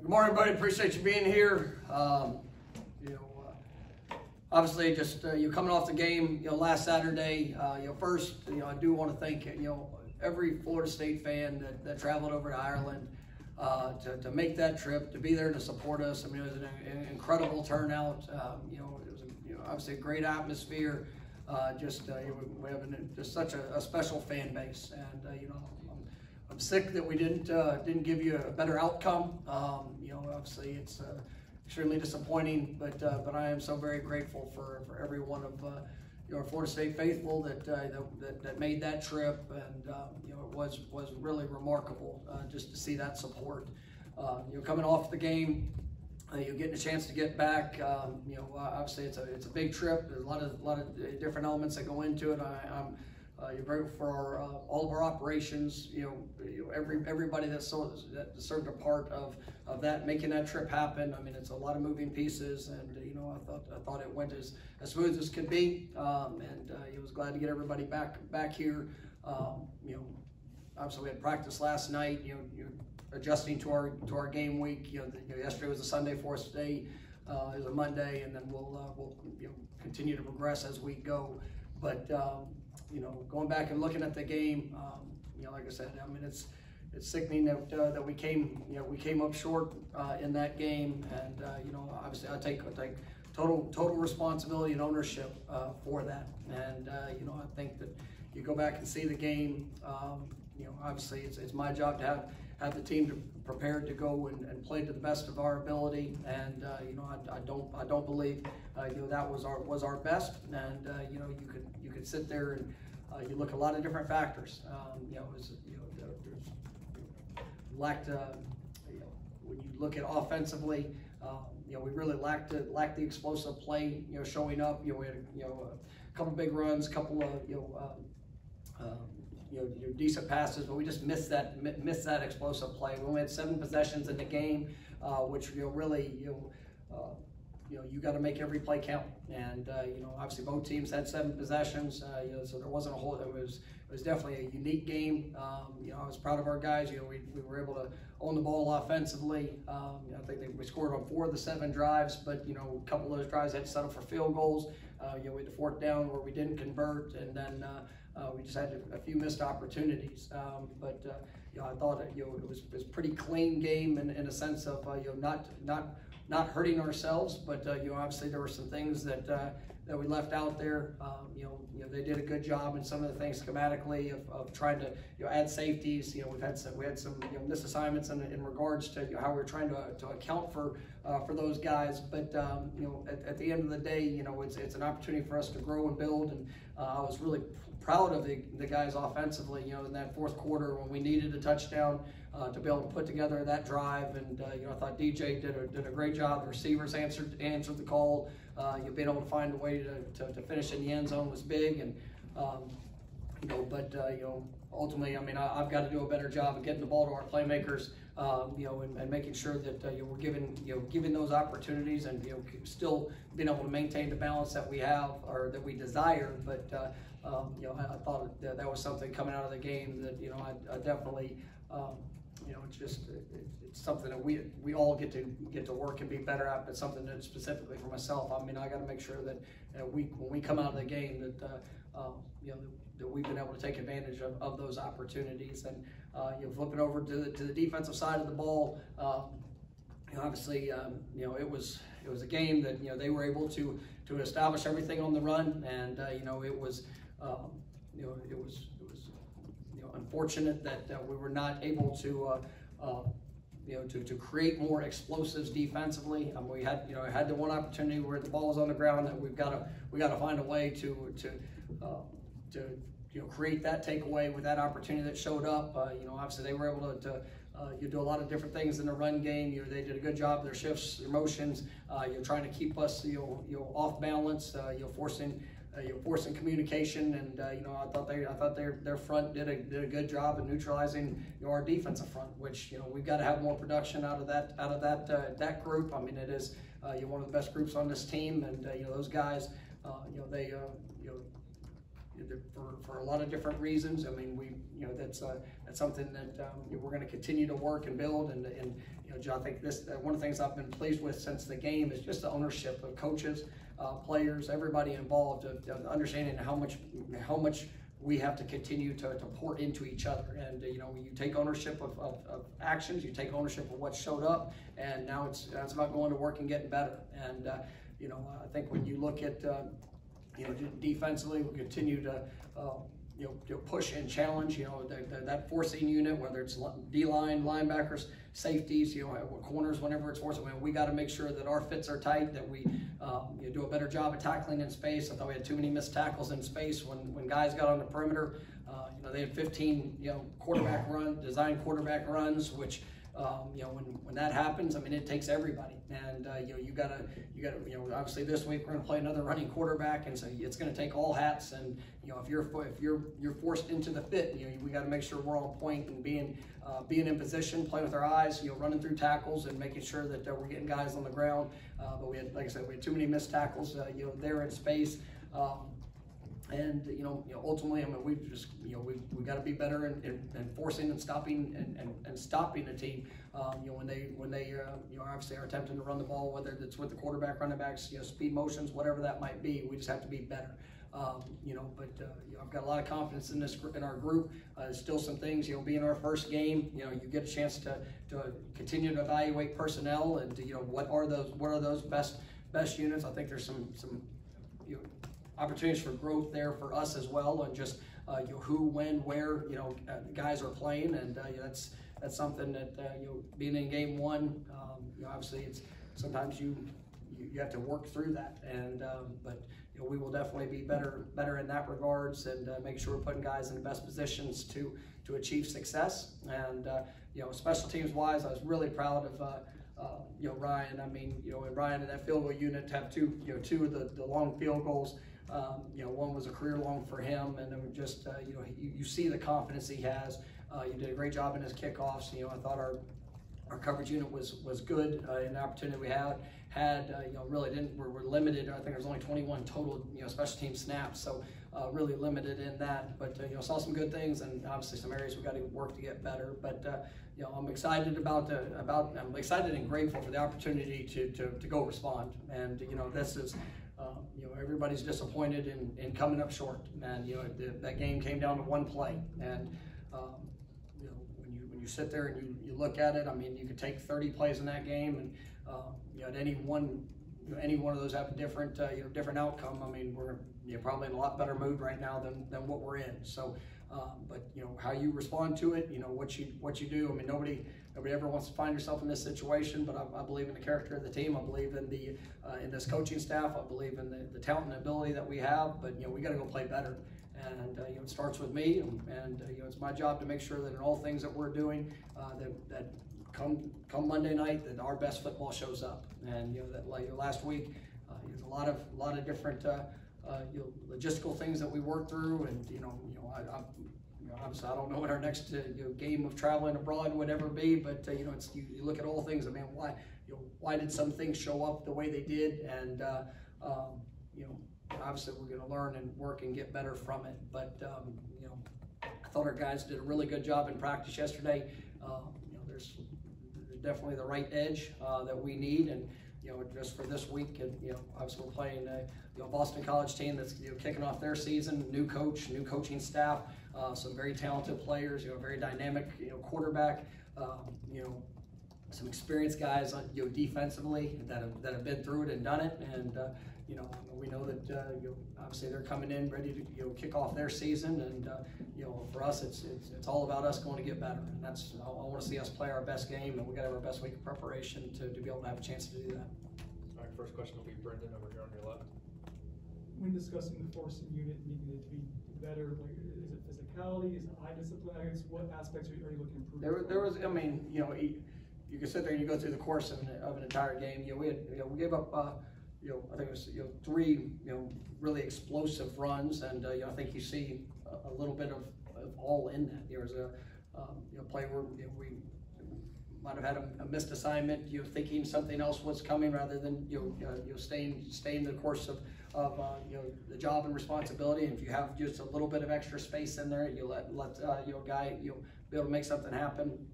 Good morning, everybody. Appreciate you being here. Obviously, just you coming off the game, last Saturday. First, I do want to thank every Florida State fan that traveled over to Ireland to make that trip, to be there to support us. I mean, it was an incredible turnout. It was obviously a great atmosphere. We have just such a special fan base, and I'm sick that we didn't give you a better outcome. Obviously it's extremely disappointing, but I am so very grateful for every one of our Florida State faithful that made that trip, and it was really remarkable just to see that support. Coming off the game, you're getting a chance to get back. Obviously it's a big trip. There's a lot of different elements that go into it. You're grateful for all of our operations. Everybody that served a part of that, making that trip happen. I mean, it's a lot of moving pieces, and I thought it went as smooth as could be. I was glad to get everybody back here. Obviously we had practice last night. Adjusting to our game week. Yesterday was a Sunday for us. Today is a Monday, and then we'll continue to progress as we go. But going back and looking at the game, like I said, I mean it's sickening that we came up short in that game, and obviously I take total responsibility and ownership for that. And I think that you go back and see the game. Obviously it's my job to have the team prepared to go and play to the best of our ability, and I don't believe that was our best. And you could sit there and you look at a lot of different factors. There's lacked when you look at offensively, we really lacked the explosive play showing up. We had a couple big runs, a couple of decent passes, but we just missed that explosive play. We only had 7 possessions in the game, which really you got to make every play count. And obviously both teams had 7 possessions, so there wasn't a whole. It was definitely a unique game. I was proud of our guys. We were able to own the ball offensively. I think we scored on 4 of the 7 drives, but a couple of those drives had to settle for field goals. We had the 4th down where we didn't convert, and then we just had a few missed opportunities. I thought it was a pretty clean game in a sense of not hurting ourselves, but obviously there were some things that we left out there. They did a good job in some of the things schematically of trying to add safeties. We had some missed assignments in regards to how we're trying to account for those guys. But at the end of the day, it's an opportunity for us to grow and build. And I was really proud of the guys offensively. In that 4th quarter when we needed a touchdown to be able to put together that drive, and I thought DJ did a great job. The receivers answered the call. Being able to find a way to finish in the end zone was big, and ultimately, I mean, I've got to do a better job of getting the ball to our playmakers, and making sure that we're giving those opportunities, and still being able to maintain the balance that we have or that we desire. But I thought that was something coming out of the game that I definitely. It's something that we all get to work and be better at, but something that specifically for myself, I mean, I got to make sure that when we come out of the game that that we've been able to take advantage of those opportunities. And flipping over to the defensive side of the ball, obviously it was a game that they were able to establish everything on the run, and it was unfortunate that we were not able to to create more explosives defensively. We had the one opportunity where the ball was on the ground that we got to find a way to create that takeaway with that opportunity that showed up. Obviously they were able to do a lot of different things in the run game. They did a good job of their shifts, their motions. Trying to keep us off balance. Forcing communication, and I thought their front did a good job of neutralizing our defensive front, which we've got to have more production out of that group. I mean, it is one of the best groups on this team, and those guys for a lot of different reasons. I mean, that's something that we're going to continue to work and build. And John, I think one of the things I've been pleased with since the game is just the ownership of coaches, players, everybody involved, of understanding how much we have to continue to pour into each other. And you take ownership of actions, you take ownership of what showed up, and now it's about going to work and getting better. And I think when you look at defensively, we continue to push and challenge. That forcing unit, whether it's D-line, linebackers, safeties, corners, whenever it's forced. I mean, we got to make sure that our fits are tight, that we do a better job of tackling in space. I thought we had too many missed tackles in space when guys got on the perimeter. They had 15 design quarterback runs, which when that happens, I mean, it takes everybody. And you gotta obviously this week we're gonna play another running quarterback, and so it's gonna take all hats. And if you're forced into the fit, we got to make sure we're on point and being in position, playing with our eyes, running through tackles and making sure that we're getting guys on the ground. But we had, like I said, we had too many missed tackles, there in space. And ultimately, I mean, we got to be better in forcing and stopping and stopping a team. When they obviously are attempting to run the ball, whether it's with the quarterback, running backs, speed motions, whatever that might be. We just have to be better. I've got a lot of confidence in our group. There's still some things, being our first game, you get a chance to continue to evaluate personnel and what are those best units. I think there's some opportunities for growth there for us as well, and just who, when, where guys are playing, and that's something that being in game one, obviously it's sometimes you have to work through that, and but we will definitely be better in that regards, and make sure we're putting guys in the best positions to achieve success. And special teams wise, I was really proud of Ryan. I mean, and Ryan in that field goal unit to have two of the long field goals. One was a career long for him, and then just you see the confidence he has. You did a great job in his kickoffs. I thought our coverage unit was good in the opportunity we had. Really didn't. We're limited. I think there's only 21 total special team snaps, so really limited in that. But saw some good things, and obviously some areas we got to work to get better. But I'm excited I'm excited and grateful for the opportunity to go respond. And this is. Everybody's disappointed in coming up short, and that game came down to one play. And when you sit there and you look at it, I mean, you could take 30 plays in that game, and at any one of those have a different outcome. I mean, we're probably in a lot better mood right now than what we're in. So, but how you respond to it, what you do. I mean, nobody ever wants to find yourself in this situation, but I believe in the character of the team. I believe in in this coaching staff. I believe in the talent and ability that we have. But we got to go play better, and it starts with me. And it's my job to make sure that in all things that we're doing, that come Monday night, that our best football shows up. And that last week, there's a lot of different logistical things that we worked through, and obviously I don't know what our next game of traveling abroad would ever be, but you look at all things. I mean, why did some things show up the way they did? And obviously we're going to learn and work and get better from it. But I thought our guys did a really good job in practice yesterday. There's definitely the right edge that we need, and just for this week, and obviously we're playing a Boston College team that's kicking off their season, new coach, new coaching staff, some very talented players, very dynamic quarterback, some experienced guys defensively that have been through it and done it, and we know that obviously they're coming in ready to kick off their season, and for us it's all about us going to get better, and that's I want to see us play our best game, and we got to have our best week of preparation to be able to have a chance to do that. All right, first question will be Brendan over here on your left. When discussing the forcing unit needing it to be better, like, is it physicality, is it eye discipline? I guess what aspects are you looking to improve? There was, I mean, you can sit there and you go through the course of an entire game. We gave up, I think it was 3 really explosive runs, and I think you see a little bit of all in that. There was a play where we might have had a missed assignment, thinking something else was coming rather than staying the course the job and responsibility. And if you have just a little bit of extra space in there, you let guy be able to make something happen.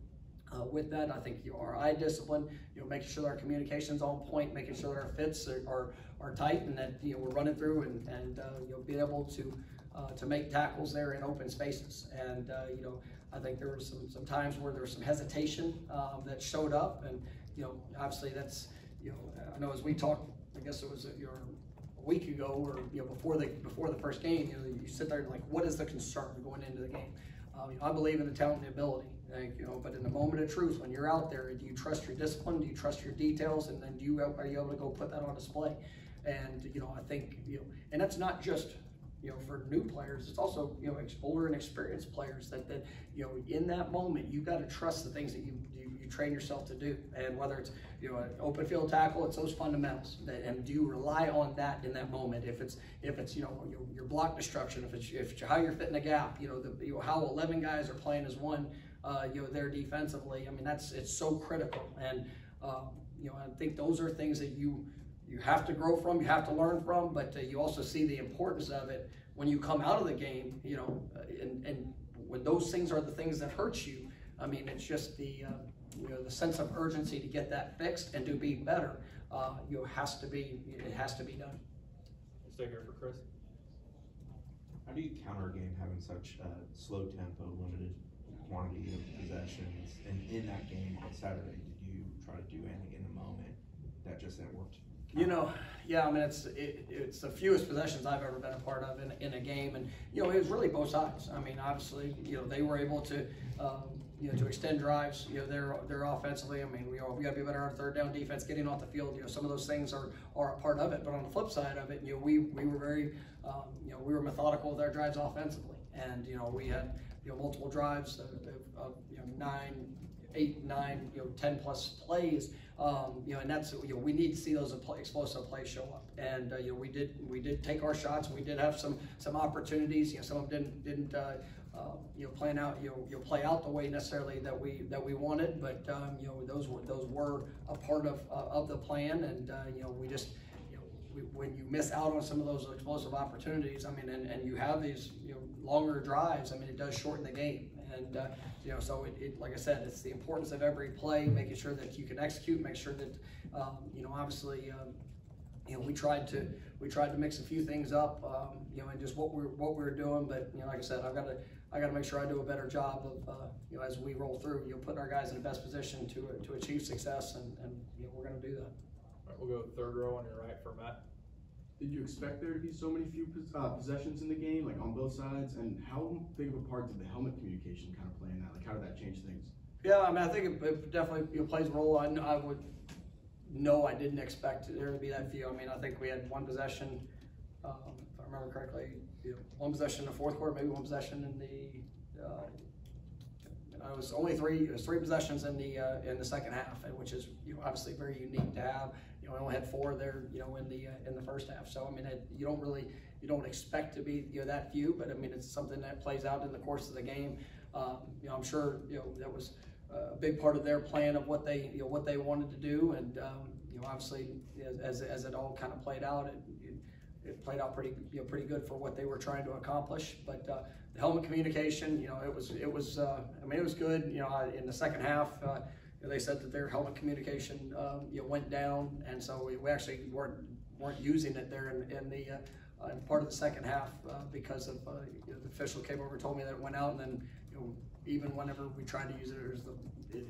With that, I think our eye discipline, making sure that our communication's on point, making sure that our fits are tight, and that we're running through and being able to make tackles there in open spaces. And I think there were some times where there was some hesitation that showed up, and obviously that's I know as we talked, I guess it was a week ago, or before the first game, you sit there and like, what is the concern going into the game? I believe in the talent and the ability, but in the moment of truth, when you're out there, do you trust your discipline? Do you trust your details? And then are you able to go put that on display? And I think and that's not just for new players. It's also older and experienced players that in that moment you got to trust the things that you train yourself to do. And whether it's an open field tackle, it's those fundamentals. And do you rely on that in that moment? If it's your block destruction, if it's how you're fitting a gap, how 11 guys are playing as one, there defensively. I mean, it's so critical. And I think those are things that you have to grow from, you have to learn from, but you also see the importance of it when you come out of the game, and when those things are the things that hurt you. I mean, it's just the sense of urgency to get that fixed and to be better. It has to be done. We'll stay here for Chris. How do you counter a game having such a slow tempo, limited quantity of possessions? And in that game on Saturday, did you try to do anything in the moment that just didn't work? Yeah, I mean, it's the fewest possessions I've ever been a part of in a game, and it was really both sides. I mean, obviously, they were able to to extend drives. They're offensively. I mean, we got to be better on third down defense, getting off the field. Some of those things are a part of it. But on the flip side of it, we were very we were methodical with our drives offensively, and we had multiple drives of 8, 9, 10 plus plays. And that's we need to see those explosive plays show up. And we did take our shots. We did have some opportunities. Some of them didn't play out the way necessarily that we wanted. But those were a part of the plan. And we just when you miss out on some of those explosive opportunities, I mean, and you have these longer drives, I mean, it does shorten the game. And so it like I said, it's the importance of every play, making sure that you can execute, make sure that obviously we tried to mix a few things up, and just what we're doing. But like I said, I got to make sure I do a better job of as we roll through, putting our guys in the best position to achieve success, and we're going to do that. All right, we'll go third row on your right for Matt. Did you expect there to be so many few possessions in the game, like on both sides? And how big of a part did the helmet communication kind of play in that? Like, how did that change things? Yeah, I mean, I think it definitely plays a role. I didn't expect there to be that few. I mean, I think we had one possession, if I remember correctly, one possession in the fourth quarter, maybe one possession in the. It was only three. It was 3 possessions in the second half, which is obviously very unique to have. We only had 4 there, in the first half. So I mean, you don't expect to be that few, but I mean, it's something that plays out in the course of the game. I'm sure that was a big part of their plan of what they wanted to do, and obviously as it all kind of played out, it played out pretty good for what they were trying to accomplish. But the helmet communication, it was good. In the second half, they said that their helmet communication went down, and so we actually weren't using it there in part of the second half because of the official came over and told me that it went out, and then even whenever we tried to use it,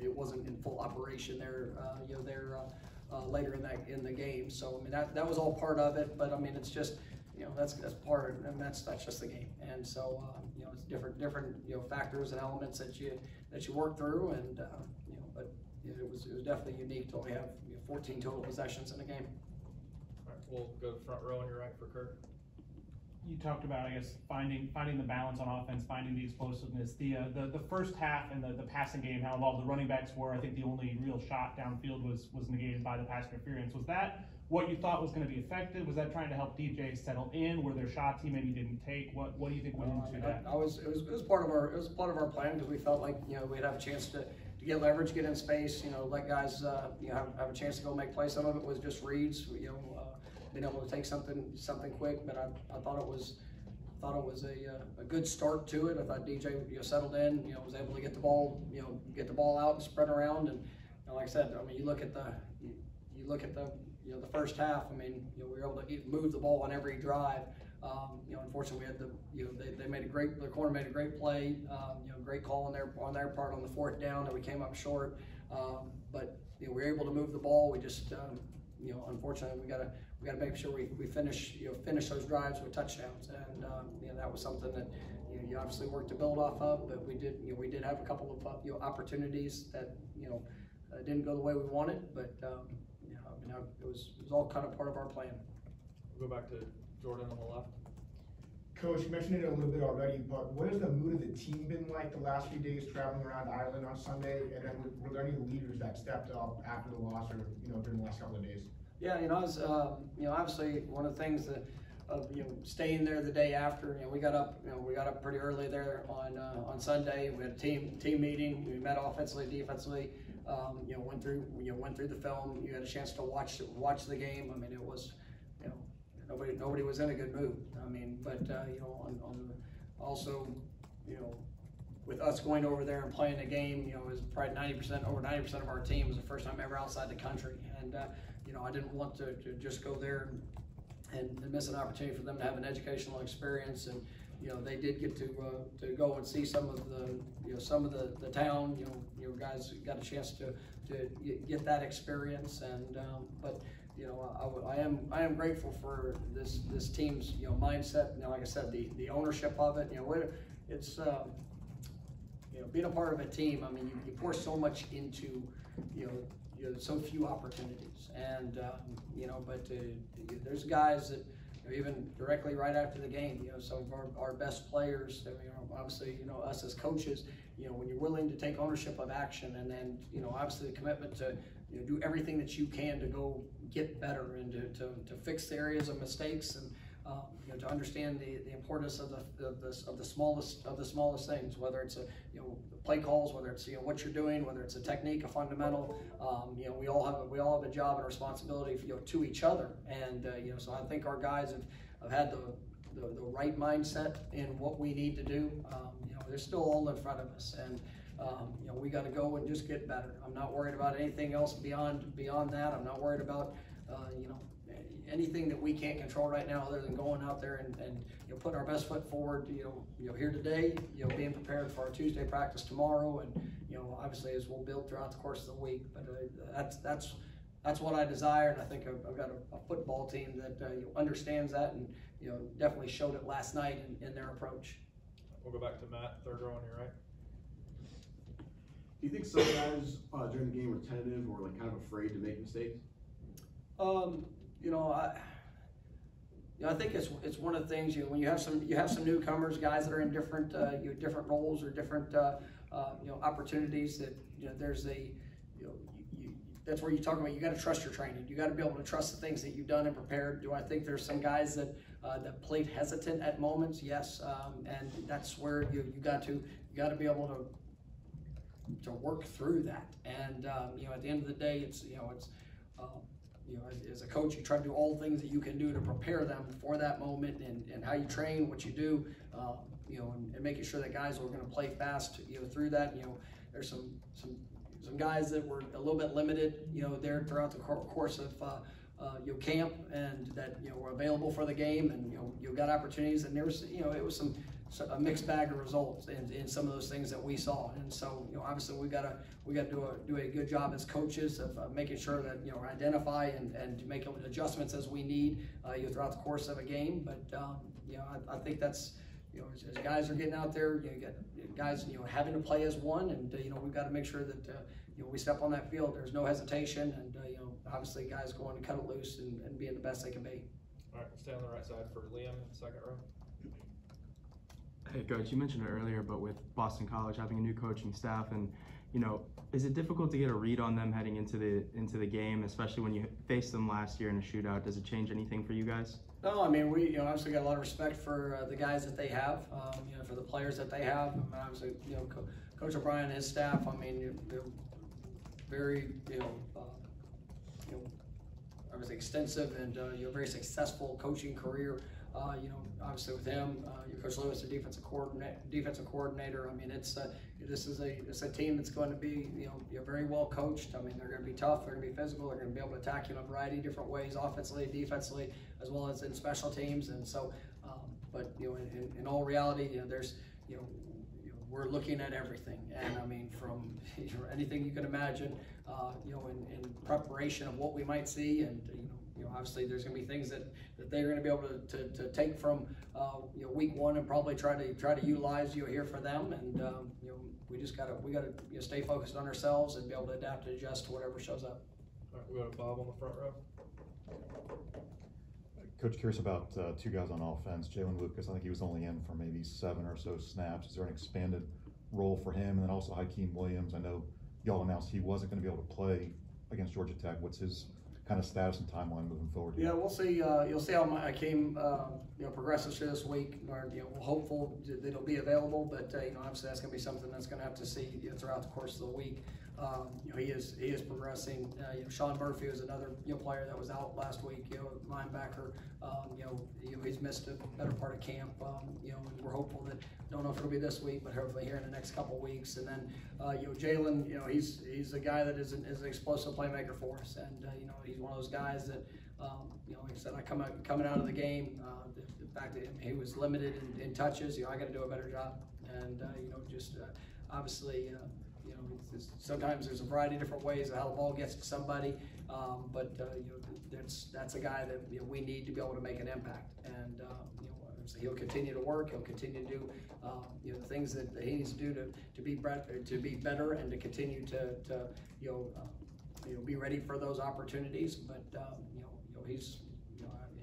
it wasn't in full operation there. Later in the game. So I mean, that was all part of it, but I mean, it's just that's part, and that's just the game. And so it's different factors and elements that you work through, and but it was definitely unique to only have 14 total possessions in a game. All right, we'll go front row on your right for Kurt. You talked about, I guess, finding the balance on offense, finding the explosiveness. The first half and the passing game, how involved the running backs were. I think the only real shot downfield was negated by the pass interference. Was that what you thought was going to be effective? Was that trying to help DJ settle in? Were there shots he maybe didn't take? What do you think went into that? It was part of our plan, because we felt like we'd have a chance to get leverage, get in space, let guys have a chance to go make plays. Some of it was just reads, been able to take something quick, but I thought it was a good start to it. I thought DJ settled in, was able to get the ball out and spread around, and like I said, I mean, you look at the the first half. I mean, we were able to move the ball on every drive. Unfortunately, we had the corner made a great play. Great call on their part on the fourth down that we came up short. But we were able to move the ball. We just unfortunately we gotta make sure we finish those drives with touchdowns, and that was something that you obviously worked to build off of. But we did have a couple of opportunities that didn't go the way we wanted, but it was all kind of part of our plan. We'll go back to Jordan on the left. Coach, you mentioned it a little bit already, but what has the mood of the team been like the last few days traveling around Ireland on Sunday? And then were there any leaders that stepped up after the loss or during the last couple of days? Yeah, I was obviously one of the things that staying there the day after. We got up pretty early there on Sunday. We had a team meeting. We met offensively, defensively. Went through the film. You had a chance to watch the game. I mean, it was nobody was in a good mood. I mean, but also with us going over there and playing the game, it was probably over 90% of our team was the first time ever outside the country, and I didn't want to just go there and miss an opportunity for them to have an educational experience. And they did get to go and see some of the town. Guys got a chance to get that experience, and but I am grateful for this team's mindset. Like I said, the ownership of it. It's being a part of a team. I mean, you pour so much into so few opportunities, and but there's guys that even directly right after the game, some of our best players. Obviously, us as coaches, when you're willing to take ownership of action, and then obviously the commitment to do everything that you can to go get better and to fix the areas of mistakes, and to understand the importance of the smallest things, whether it's play calls, whether it's what you're doing, whether it's a technique, a fundamental. We all have a job and responsibility to each other, and so I think our guys have had the right mindset in what we need to do. They're still all in front of us, and we got to go and just get better. I'm not worried about anything else beyond that. I'm not worried about anything that we can't control right now, other than going out there and putting our best foot forward. Here today, being prepared for our Tuesday practice tomorrow, and obviously as we'll build throughout the course of the week. But that's what I desire, and I think I've got a football team that understands that, and definitely showed it last night in their approach. We'll go back to Matt, third row on your right. Do you think some guys during the game were tentative or kind of afraid to make mistakes? I think it's one of the things. When you have some newcomers, guys that are in different different roles or different opportunities, that there's that's where you talk about you got to trust your training. You got to be able to trust the things that you've done and prepared. Do I think there's some guys that played hesitant at moments? Yes, and that's where you got to be able to work through that. And at the end of the day, as a coach, you try to do all the things that you can do to prepare them for that moment, and how you train, what you do, and making sure that guys are going to play fast, through that. There's some guys that were a little bit limited, there throughout the course of camp, and that were available for the game, and you got opportunities, and there was it was a mixed bag of results in some of those things that we saw. And so obviously we got to do a good job as coaches of making sure that identify and to make adjustments as we need throughout the course of a game. But I think that's as guys are getting out there, you get guys having to play as one, and we've got to make sure that we step on that field, there's no hesitation, and obviously guys going to cut it loose and being the best they can be. All right, stay on the right side for Liam in the second row. Hey Coach, you mentioned it earlier, but with Boston College having a new coaching staff, and is it difficult to get a read on them heading into the game, especially when you faced them last year in a shootout? Does it change anything for you guys? No, I mean, we obviously got a lot of respect for the guys that they have, for the players that they have. I mean, obviously, Coach O'Brien and his staff. I mean, they're very, obviously extensive and very successful coaching career. Obviously with him, Coach Lewis, the defensive coordinator. I mean, this is a team that's going to be very well coached. I mean, they're going to be tough, they're going to be physical, they're going to be able to attack you in a variety of different ways, offensively, defensively, as well as in special teams. And so, but in all reality, we're looking at everything, and I mean, from anything you can imagine, in preparation of what we might see, and obviously there's going to be things that they're going to be able to take from week one and probably try to utilize here for them, and we gotta stay focused on ourselves and be able to adapt and adjust to whatever shows up. All right, we'll go to Bob on the front row. Coach, curious about two guys on offense. Jalen Lucas, I think he was only in for maybe 7 or so snaps. Is there an expanded role for him? And then also Hakeem Williams, I know y'all announced he wasn't going to be able to play against Georgia Tech. What's his kind of status and timeline moving forward? Yeah, we'll see. You'll see how Hakeem progresses through this week. We're hopeful that he'll be available, but obviously that's going to be something that's going to have to see throughout the course of the week. He is progressing. Sean Murphy was another player that was out last week. Linebacker. He's missed a better part of camp. And we're hopeful that, don't know if it'll be this week, but hopefully here in the next couple of weeks. And then Jalen, he's a guy that is an explosive playmaker for us, and he's one of those guys that like I said, coming out of the game, the fact that he was limited in touches, I got to do a better job, and obviously. Sometimes there's a variety of different ways of how the ball gets to somebody, but that's a guy that we need to be able to make an impact, and so he'll continue to work. He'll continue to do the things that he needs to do to be better and to continue to be ready for those opportunities. But he's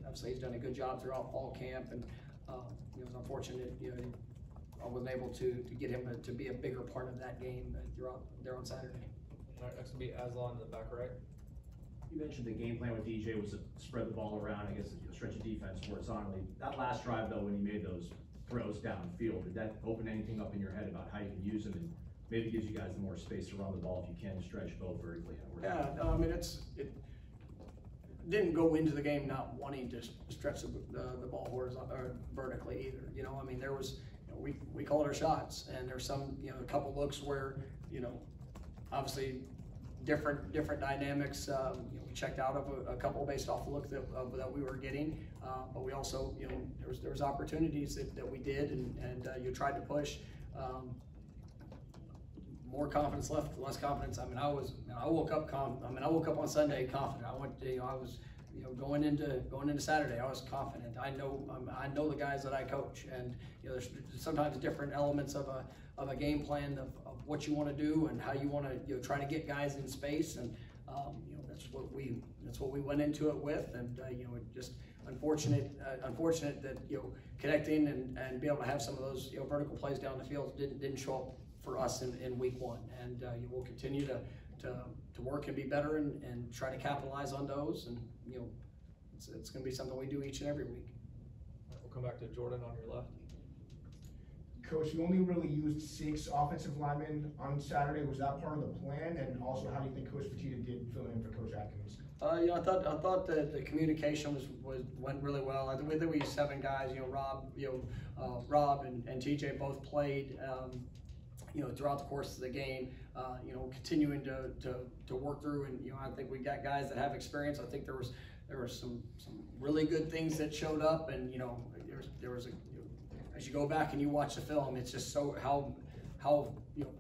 obviously he's done a good job throughout fall camp, and it was unfortunate I wasn't able to get him to be a bigger part of that game throughout there on Saturday. All right, next will be Aslan in the back right. You mentioned the game plan with DJ was to spread the ball around, I guess, a stretch of defense horizontally. That last drive, though, when you made those throws downfield, did that open anything up in your head about how you can use them, and maybe gives you guys more space to run the ball if you can stretch both vertically? Yeah, no, I mean, it didn't go into the game not wanting to stretch the ball horizontally or vertically either. I mean, there was. We called our shots, and there's some, a couple looks where, obviously different dynamics. We checked out of a couple based off the look that we were getting, but we also, there was opportunities that we did, and you tried to push. More confidence left, less confidence. I mean, I woke up on Sunday confident. I was. Going into Saturday, I was confident. I know the guys that I coach, and there's sometimes different elements of a game plan of what you want to do and how you want to try to get guys in space, and that's what we went into it with, and just unfortunate that connecting and be able to have some of those vertical plays down the field didn't show up for us in week one, and we'll continue to work and be better and try to capitalize on those, and it's going to be something we do each and every week. We'll come back to Jordan on your left. Coach, you only really used 6 offensive linemen on Saturday. Was that part of the plan? And also, how do you think Coach Petita did fill in for Coach Atkins? I thought that the communication went really well. I think we used 7 guys. Rob and TJ both played. Throughout the course of the game, continuing to work through, and I think we got guys that have experience. I think there were some really good things that showed up, and there was as you go back and you watch the film, it's just so how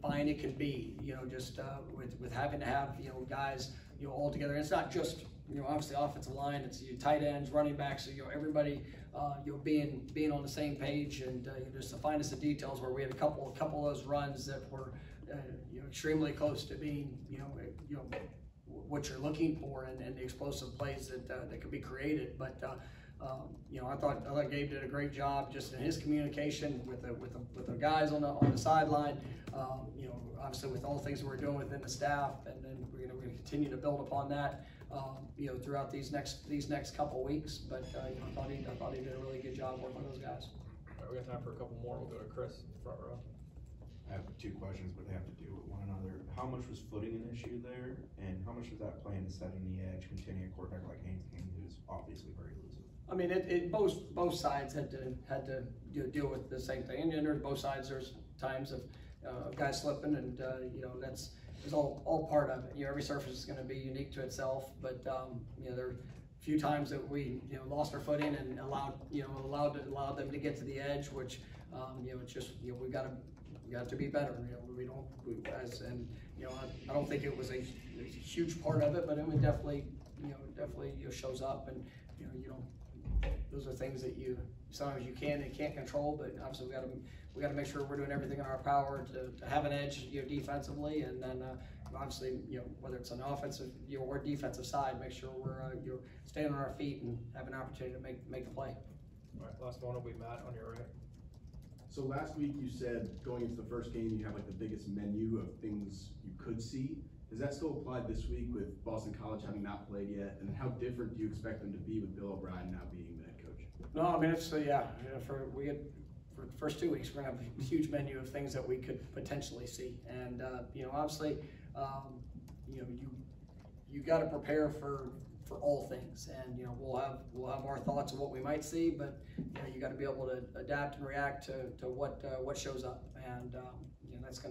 fine it can be. Just with having to have guys all together. And it's not just obviously offensive line. It's tight ends, running backs. Everybody being on the same page, and just the finest of details where we had a couple of those runs that were extremely close to being what you're looking for, and the explosive plays that could be created. But I thought Gabe did a great job just in his communication with the guys on the sideline. Obviously with all the things we're doing within the staff, and then we're going to continue to build upon that. Throughout these next couple of weeks, but I thought he did a really good job working with those guys. All right, we got time for a couple more. We'll go to Chris, front row. I have two questions, but they have to do with one another. How much was footing an issue there, and how much does that play into setting the edge, containing a quarterback like Haynes King, who's obviously very elusive? I mean, both sides had to deal with the same thing, and there's both sides. There's times of guys slipping, and that's all part of it. Every surface is going to be unique to itself, but there are a few times that we lost our footing and allowed them to get to the edge, which it's just we got to be better. I don't think it was a huge part of it, but it definitely shows up, and those are things that sometimes you can and can't control, but obviously we got to make sure we're doing everything in our power to have an edge defensively, and then obviously whether it's an offensive or defensive side, make sure we're staying on our feet and have an opportunity to make the play. All right, last one will be Matt on your right. So last week you said going into the first game you have like the biggest menu of things you could see. Does that still apply this week with Boston College having not played yet? And how different do you expect them to be with Bill O'Brien now being the head coach? No, I mean it's for the first 2 weeks we're gonna have a huge menu of things that we could potentially see, and obviously you got to prepare for all things, and we'll have our thoughts of what we might see, but you got to be able to adapt and react to what shows up, and that's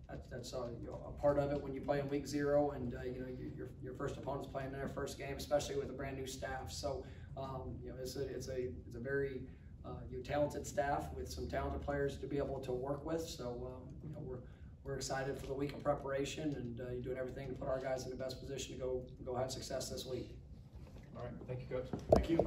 a part of it when you play in week 0, and your first opponent's playing their first game, especially with a brand new staff. So it's a very talented staff with some talented players to be able to work with. So we're excited for the week of preparation, and doing everything to put our guys in the best position to go have success this week. All right, thank you, Coach. Thank you.